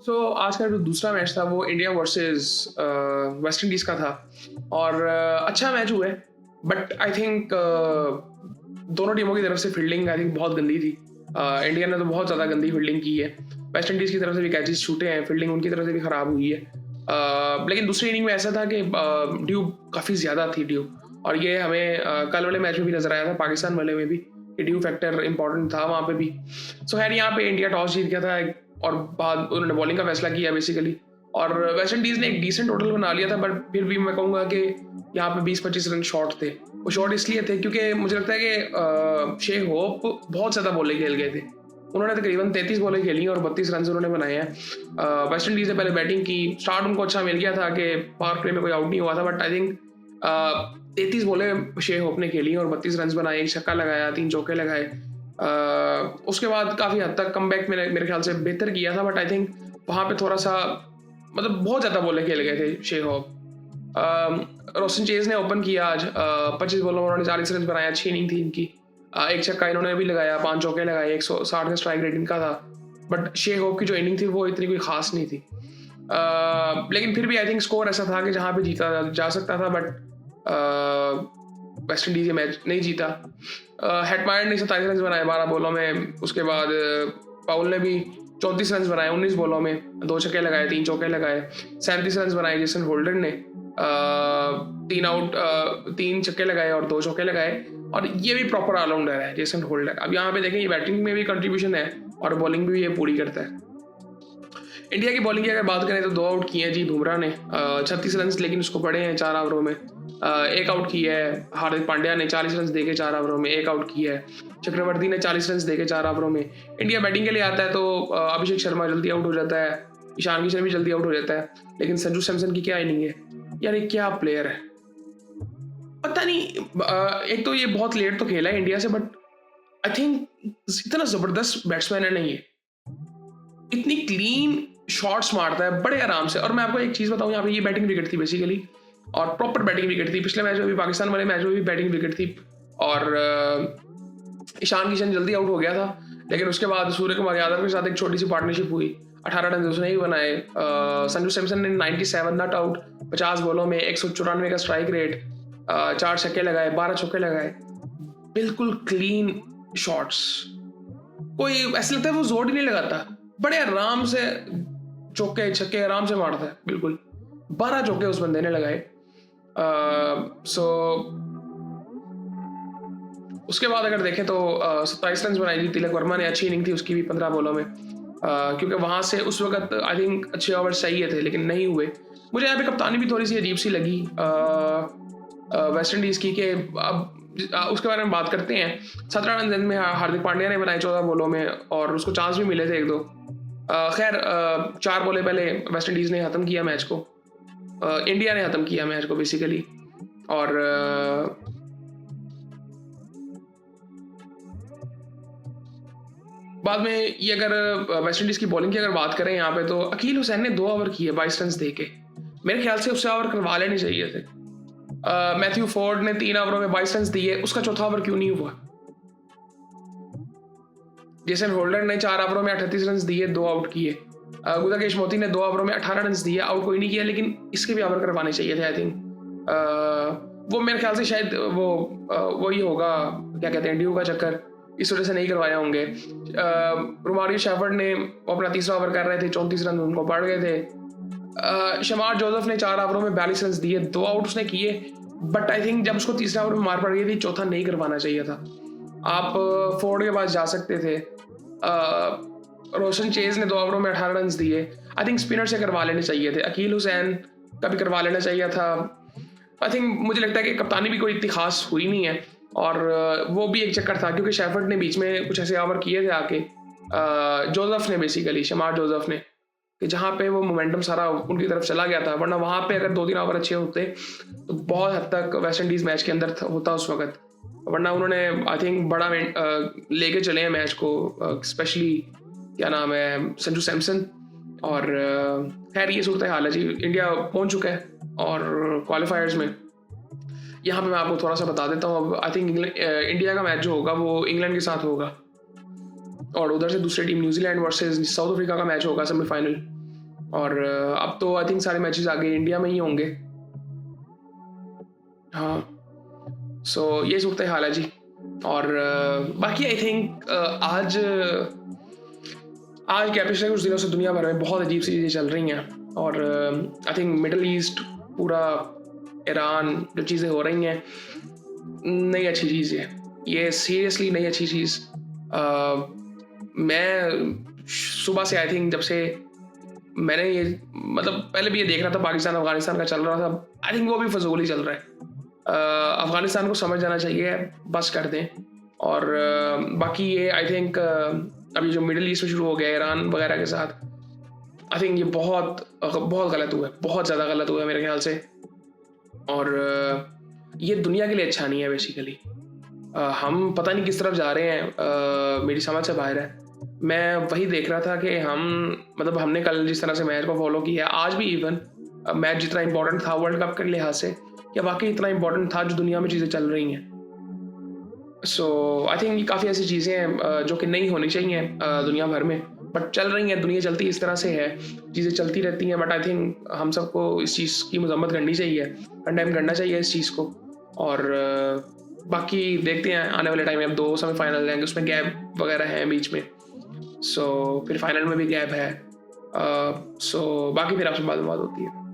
आज का जो दूसरा मैच था वो इंडिया वर्सेस वेस्ट इंडीज़ का था और अच्छा मैच हुआ है। बट आई थिंक दोनों टीमों की तरफ से फील्डिंग आई थिंक बहुत गंदी थी। इंडिया ने तो बहुत ज़्यादा गंदी फील्डिंग की है। वेस्ट इंडीज़ की तरफ से भी कैचेस छूटे हैं, फील्डिंग उनकी तरफ से भी ख़राब हुई है। लेकिन दूसरी इनिंग में ऐसा था कि ड्यू काफ़ी ज़्यादा थी ड्यू, और ये हमें कल वाले मैच में भी नज़र आया था, पाकिस्तान वाले में भी कि ड्यू फैक्टर इंपॉर्टेंट था वहाँ पे भी। सो खैर यहाँ पे इंडिया टॉस जीत गया था और बाद उन्होंने बॉलिंग का फैसला किया बेसिकली, और वेस्ट इंडीज़ ने एक डिसेंट टोटल बना लिया था। बट फिर भी मैं कहूँगा कि यहाँ पे 20-25 रन शॉर्ट थे। वो शॉर्ट इसलिए थे क्योंकि मुझे लगता है कि शे होप बहुत ज़्यादा बॉलें खेल गए थे। उन्होंने तकरीबन 33 बॉलें खेली और 32 रन उन्होंने बनाए हैं। वेस्ट इंडीज़ ने पहले बैटिंग की, स्टार्ट उनको अच्छा मिल गया था कि पावर प्ले में कोई आउट नहीं हुआ था। बट आई थिंक 33 बॉलें शे होप ने खेली और 32 रन बनाए, एक छक्का लगाया, 3 चौके लगाए। उसके बाद काफ़ी हद तक कमबैक मेरे ख्याल से बेहतर किया था। बट आई थिंक वहाँ पे थोड़ा सा मतलब बहुत ज़्यादा बॉलें खेल गए थे शे होप। रोशन चेज ने ओपन किया आज, 25 बॉलों में उन्होंने 40 रन बनाया, अच्छी इनिंग थी इनकी। एक छक्का इन्होंने भी लगाया, 5 चौके लगाए, 160 का स्ट्राइक रेट इनका था। बट शे होप की जो इनिंग थी वो इतनी कोई खास नहीं थी। लेकिन फिर भी आई थिंक स्कोर ऐसा था कि जहाँ पे जीता जा सकता था। बट वेस्ट इंडीज़ ये मैच नहीं जीता। हेटमायर ने 27 रन बनाए 12 बॉलों में। उसके बाद पाउल ने भी 34 रन बनाए 19 बॉलों में, 2 छक्के लगाए, 3 चौके लगाए। 37 रन बनाए जेसन होल्डर ने, 3 छक्के लगाए और 2 चौके लगाए। और ये भी प्रॉपर ऑलराउंडर है जेसन होल्डर। अब यहाँ पे देखें, ये बैटिंग में भी कंट्रीब्यूशन है और बॉलिंग भी ये पूरी करता है। इंडिया की बॉलिंग की अगर बात करें तो 2 आउट किए हैं जी बुमराह ने, 36 रन लेकिन उसको पड़े हैं 4 ओवरों में। एक आउट किया है हार्दिक पांड्या ने, 40 रन देके 4 ओवरों में एक आउट किया है। चक्रवर्ती ने 40 रन देके 4 ओवरों में। इंडिया बैटिंग के लिए आता है तो अभिषेक शर्मा जल्दी आउट हो जाता है, ईशान किशन भी जल्दी आउट हो जाता है। लेकिन संजू सैमसन की क्या इनिंग है यार, ये क्या प्लेयर है, पता नहीं। एक तो ये बहुत लेट तो खेला है इंडिया से, बट आई थिंक इतना जबरदस्त बैट्समैन है नहीं, ये इतनी क्लीन शॉट्स मारता है बड़े आराम से। और मैं आपको एक चीज़ बताऊं, यहाँ पे ये बैटिंग विकेट थी बेसिकली, और प्रॉपर बैटिंग विकेट थी। पिछले मैच में भी, पाकिस्तान वाले मैच में भी बैटिंग विकेट थी। और ईशान किशन जल्दी आउट हो गया था, लेकिन उसके बाद सूर्य कुमार यादव के साथ एक छोटी सी पार्टनरशिप हुई, 18 रन उसने ही बनाए। संजू सैमसन ने 97 नॉट आउट, 50 बॉलों में 194 का स्ट्राइक रेट, 4 छक्के लगाए, 12 चौके लगाए, बिल्कुल क्लीन शॉट्स। कोई ऐसा लगता है वो जोर ही नहीं लगाता, बड़े आराम से चौके छक्के आराम से मारता है, बिल्कुल 12 चौके उस बंदे ने लगाए। उसके बाद अगर देखें तो 27 रन बनाई थी तिलक वर्मा ने, अच्छी इनिंग थी उसकी भी 15 बॉलों में। क्योंकि वहाँ से उस वक्त आई थिंक अच्छे ओवर चाहिए थे लेकिन नहीं हुए। मुझे यहाँ पे कप्तानी भी थोड़ी सी अजीब सी लगी वेस्ट इंडीज़ की, कि अब उसके बारे में बात करते हैं। 17 रन में हार्दिक पांड्या ने बनाए 14 बॉलों में, और उसको चांस भी मिले थे 1-2। खैर 4 बॉलें पहले वेस्ट इंडीज़ ने ख़त्म किया मैच को, इंडिया ने ख़त्म किया मैच को बेसिकली। और बाद में ये अगर वेस्ट इंडीज़ की बॉलिंग की अगर बात करें यहाँ पे, तो अकील हुसैन ने 2 ओवर किए 22 रन दे के। मेरे ख्याल से उससे ओवर करवा लेने चाहिए थे। मैथ्यू फोर्ड ने 3 ओवरों में 22 रन दिए, उसका चौथा ओवर क्यों नहीं हुआ? जेसन होल्डर ने 4 ओवरों में 38 रन दिए, 2 आउट किए। गुदाकेश मोती ने 2 ओवरों में 18 रन दिए, आउट कोई नहीं किया, लेकिन इसके भी ओवर करवाने चाहिए थे आई थिंक। वो मेरे ख्याल से शायद वो ही होगा, क्या कहते हैं, ड्यू का चक्कर, इस वजह से नहीं करवाए होंगे। रोमारियो शेफर्ड ने अपना तीसरा ओवर कर रहे थे, 34 रन उनको पड़ गए थे। शमार जोसेफ ने 4 ओवरों में 42 रन दिए, 2 आउट उसने किए। बट आई थिंक जब उसको तीसरा ओवर में मार पड़ गई थी, चौथा नहीं करवाना चाहिए था। आप फोर्ड के पास जा सकते थे। रोशन चेज ने 2 ओवरों में 18 रन दिए। आई थिंक स्पिनर से करवा लेने चाहिए थे, अकील हुसैन का भी करवा लेना चाहिए था। आई थिंक मुझे लगता है कि कप्तानी भी कोई इतनी खास हुई नहीं है, और वो भी एक चक्कर था क्योंकि शेफर्ड ने बीच में कुछ ऐसे ओवर किए थे आके, जोसेफ ने बेसिकली, शमार जोसेफ ने, कि जहाँ पे वो मोमेंटम सारा उनकी तरफ चला गया था। वरना वहाँ पे अगर 2-3 ओवर अच्छे होते तो बहुत हद तक वेस्ट इंडीज़ मैच के अंदर होता उस वक्त। वरना उन्होंने आई थिंक बड़ा लेके चले हैं मैच को, स्पेशली क्या नाम है, संजू सैमसन। और खैर ये सूरत हाल है जी, इंडिया पहुंच चुका है और क्वालिफायर्स में। यहाँ पे मैं आपको थोड़ा सा बता देता हूँ। अब आई थिंक इंडिया का मैच जो होगा वो इंग्लैंड के साथ होगा, और उधर से दूसरी team New Zealand versus south Africa का मैच होगा सेमीफाइनल। और अब तो आई थिंक सारे मैचेस आगे इंडिया में ही होंगे। हाँ, सो ये सूरत हाल है जी। और बाकी आई थिंक आज क्या पिछले कुछ दिनों से दुनिया भर में बहुत अजीब सी चीज़ें चल रही हैं। और आई थिंक मिडल ईस्ट पूरा ईरान जो चीज़ें हो रही हैं नहीं अच्छी चीज़ है। ये सीरियसली नहीं अच्छी चीज़। मैं सुबह से आई थिंक जब से मैंने ये मतलब पहले भी ये देख रहा था पाकिस्तान अफगानिस्तान का चल रहा था, आई थिंक वो भी फजूल ही चल रहा है। अफगानिस्तान को समझ जाना चाहिए, बस कर दें। और बाकी ये आई थिंक अभी जो मिडिल ईस्ट में शुरू हो गया ईरान वगैरह के साथ, आई थिंक ये बहुत बहुत गलत हुआ है, बहुत ज़्यादा गलत हुआ है मेरे ख्याल से। और ये दुनिया के लिए अच्छा नहीं है बेसिकली। हम पता नहीं किस तरफ जा रहे हैं, मेरी समझ से बाहर है। मैं वही देख रहा था कि हम मतलब हमने कल जिस तरह से मैच को फॉलो किया, आज भी इवन मैच जितना इंपॉर्टेंट था वर्ल्ड कप के लिहाज से, या वाकई इतना इंपॉर्टेंट था जो दुनिया में चीज़ें चल रही हैं। सो आई थिंक ये काफ़ी ऐसी चीज़ें हैं जो कि नहीं होनी चाहिए दुनिया भर में, बट चल रही हैं। दुनिया चलती इस तरह से है, चीज़ें चलती रहती हैं। बट आई थिंक हम सबको इस चीज़ की मजम्मत करनी चाहिए, कंडेम करना चाहिए इस चीज़ को। और बाकी देखते हैं आने वाले टाइम में, अब 2 सेमीफाइनल हैं, उसमें गैप वगैरह है बीच में। सो फिर फाइनल में भी गैप है। सो बाकी फिर आपसे बात होती है।